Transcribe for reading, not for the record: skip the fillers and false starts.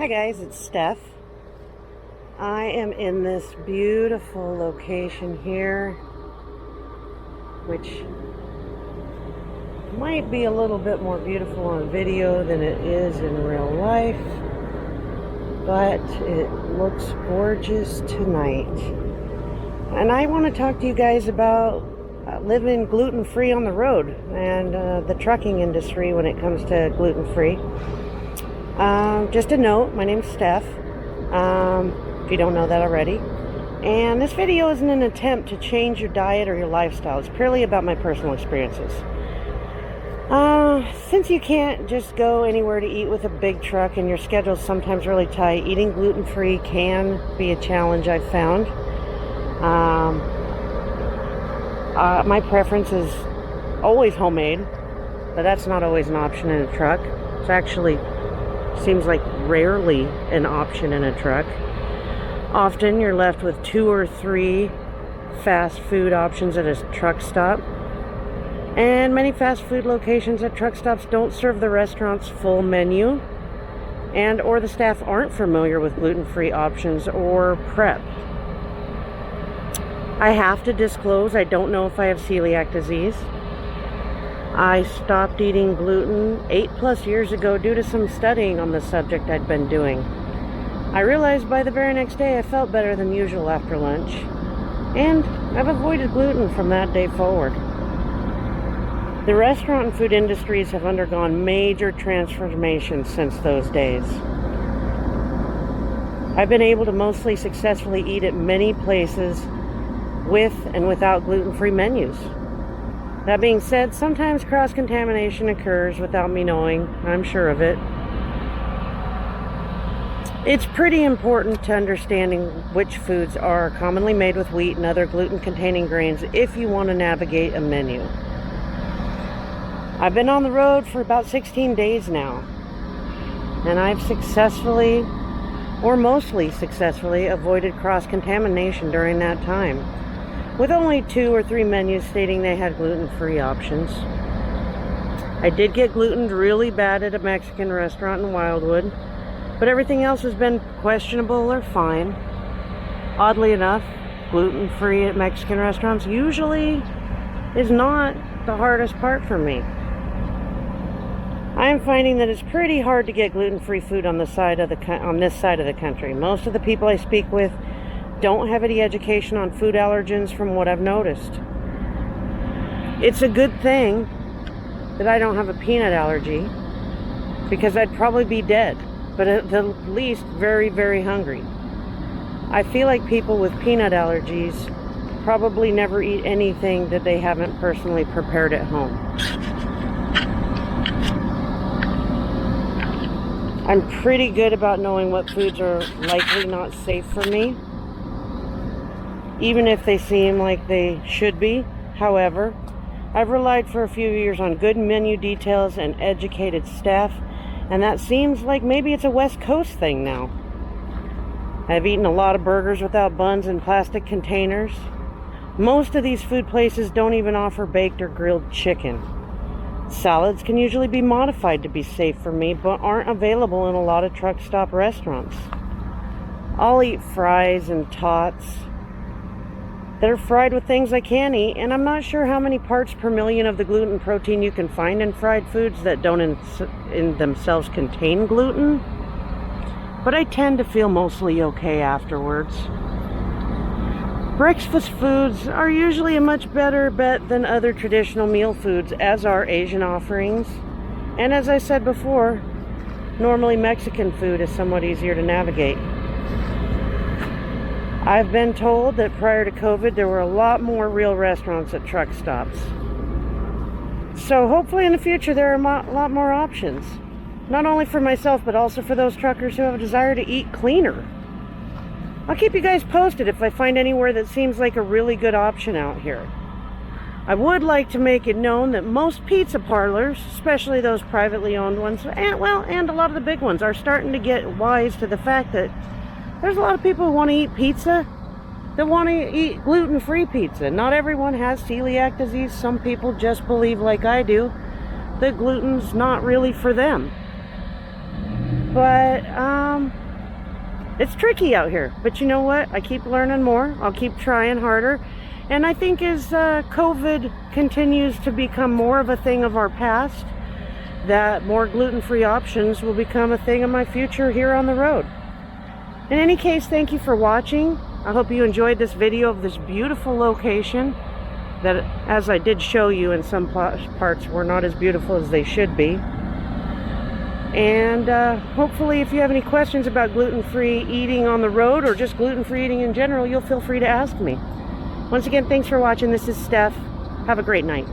Hi guys, it's Steph. I am in this beautiful location here, which might be a little bit more beautiful on video than it is in real life, but it looks gorgeous tonight. And I want to talk to you guys about living gluten-free on the road and the trucking industry when it comes to gluten-free. Just a note, my name's Steph, if you don't know that already. And this video isn't an attempt to change your diet or your lifestyle. It's purely about my personal experiences. Since you can't just go anywhere to eat with a big truck and your schedule's sometimes really tight, eating gluten-free can be a challenge I've found. My preference is always homemade, but that's not always an option in a truck. It's actually seems like rarely an option in a truck. Often you're left with 2 or 3 fast food options at a truck stop. And many fast food locations at truck stops don't serve the restaurant's full menu, and or the staff aren't familiar with gluten-free options or prep. I have to disclose, I don't know if I have celiac disease. I stopped eating gluten 8+ years ago due to some studying on the subject I'd been doing. I realized by the very next day I felt better than usual after lunch, and I've avoided gluten from that day forward. The restaurant and food industries have undergone major transformations since those days. I've been able to mostly successfully eat at many places with and without gluten-free menus. That being said, sometimes cross-contamination occurs without me knowing. I'm sure of it. It's pretty important to understanding which foods are commonly made with wheat and other gluten-containing grains if you want to navigate a menu. I've been on the road for about 16 days now, and I've successfully, or mostly successfully, avoided cross-contamination during that time, with only 2 or 3 menus stating they had gluten-free options. I did get glutened really bad at a Mexican restaurant in Wildwood, but everything else has been questionable or fine. Oddly enough, gluten-free at Mexican restaurants usually is not the hardest part for me. I'm finding that it's pretty hard to get gluten-free food on this side of the country. Most of the people I speak with don't have any education on food allergens from what I've noticed. It's a good thing that I don't have a peanut allergy, because I'd probably be dead, but at the least very, very hungry. I feel like people with peanut allergies probably never eat anything that they haven't personally prepared at home. I'm pretty good about knowing what foods are likely not safe for me, even if they seem like they should be. However, I've relied for a few years on good menu details and educated staff, and that seems like maybe it's a West Coast thing now. I've eaten a lot of burgers without buns in plastic containers. Most of these food places don't even offer baked or grilled chicken. Salads can usually be modified to be safe for me, but aren't available in a lot of truck stop restaurants. I'll eat fries and tots that are fried with things I can eat, and I'm not sure how many parts per million of the gluten protein you can find in fried foods that don't in themselves contain gluten, but I tend to feel mostly okay afterwards. Breakfast foods are usually a much better bet than other traditional meal foods, as are Asian offerings, and as I said before, normally Mexican food is somewhat easier to navigate. I've been told that prior to COVID, there were a lot more real restaurants at truck stops. So hopefully in the future, there are a lot more options. Not only for myself, but also for those truckers who have a desire to eat cleaner. I'll keep you guys posted if I find anywhere that seems like a really good option out here. I would like to make it known that most pizza parlors, especially those privately owned ones, and a lot of the big ones, are starting to get wise to the fact that there's a lot of people who want to eat pizza, that want to eat gluten-free pizza. Not everyone has celiac disease. Some people just believe, like I do, that gluten's not really for them. But it's tricky out here. But you know what? I keep learning more. I'll keep trying harder. And I think as COVID continues to become more of a thing of our past, that more gluten-free options will become a thing of my future here on the road. In any case, thank you for watching. I hope you enjoyed this video of this beautiful location that, as I did show you, in some parts were not as beautiful as they should be. And hopefully if you have any questions about gluten-free eating on the road or just gluten-free eating in general, you'll feel free to ask me. Once again, thanks for watching. This is Steph. Have a great night.